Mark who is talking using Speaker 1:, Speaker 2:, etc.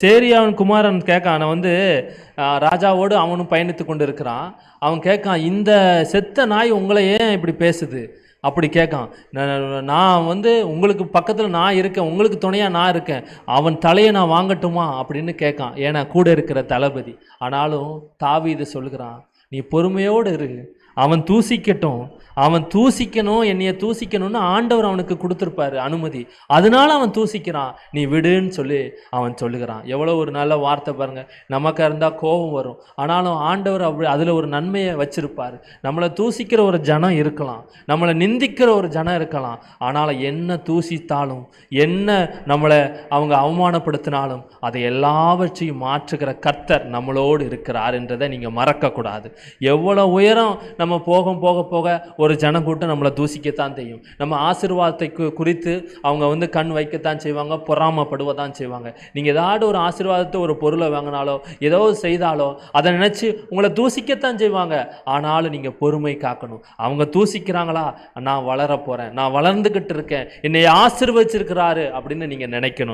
Speaker 1: சரி, அவன் குமாரன் கேட்கான். அவன் ராஜாவோடு அவனும் பயணித்து கொண்டு இருக்கிறான். அவன் கேட்கான், இந்த செத்த நாய் உங்களை ஏன் இப்படி பேசுது அப்படி கேட்கான். நான் உங்களுக்கு பக்கத்தில் நான் இருக்கேன், உங்களுக்கு துணையாக நான் இருக்கேன், அவன் தலையை நான் வாங்கட்டுமா அப்படின்னு கேட்கான். ஏன்னா கூட இருக்கிற தளபதி. ஆனாலும் தாவீது சொல்லுகிறான், நீ பொறுமையோடு இரு, அவன் தூசிக்கட்டும், அவன் தூசிக்கணும், என்னைய தூசிக்கணும்னு ஆண்டவர் அவனுக்கு கொடுத்துருப்பாரு அனுமதி, அதனால அவன் தூசிக்கிறான், நீ விடுன்னு சொல்லி அவன் சொல்லுகிறான். எவ்வளோ ஒரு நல்ல வார்த்தை பாருங்க. நமக்கு இருந்தால் கோபம் வரும், ஆனாலும் ஆண்டவர் அப்படி அதில் ஒரு நன்மையை வச்சிருப்பார். நம்மளை தூசிக்கிற ஒரு ஜனம் இருக்கலாம், நம்மளை நிந்திக்கிற ஒரு ஜனம் இருக்கலாம், ஆனால் என்ன தூசித்தாலும் என்ன நம்மளை அவங்க அவமானப்படுத்தினாலும் அதை எல்லாவற்றையும் மாற்றுகிற கர்த்தர் நம்மளோடு இருக்கிறார் என்றதை நீங்கள் மறக்கக்கூடாது. எவ்வளோ உயரம் நம்ம போக போக ஒரு ஜனக்கூட்டம் நம்மளை தூசிக்கத்தான் செய்யும். நம்ம ஆசீர்வாதத்தை குறித்து அவங்க கண் வைக்கத்தான் செய்வாங்க, பொறாமப்படுவதான் செய்வாங்க. நீங்கள் ஏதாவது ஒரு ஆசீர்வாதத்தை ஒரு பொருளை வாங்கினாலோ ஏதோ செய்தாலோ அதை நினச்சி உங்களை தூசிக்கத்தான் செய்வாங்க. ஆனாலும் நீங்கள் பொறுமை காக்கணும். அவங்க தூசிக்கிறாங்களா, நான் வளர போகிறேன், நான் வளர்ந்துக்கிட்டு இருக்கேன், என்னை ஆசீர்வதிச்சிருக்கிறாரு அப்படின்னு நீங்கள் நினைக்கணும்.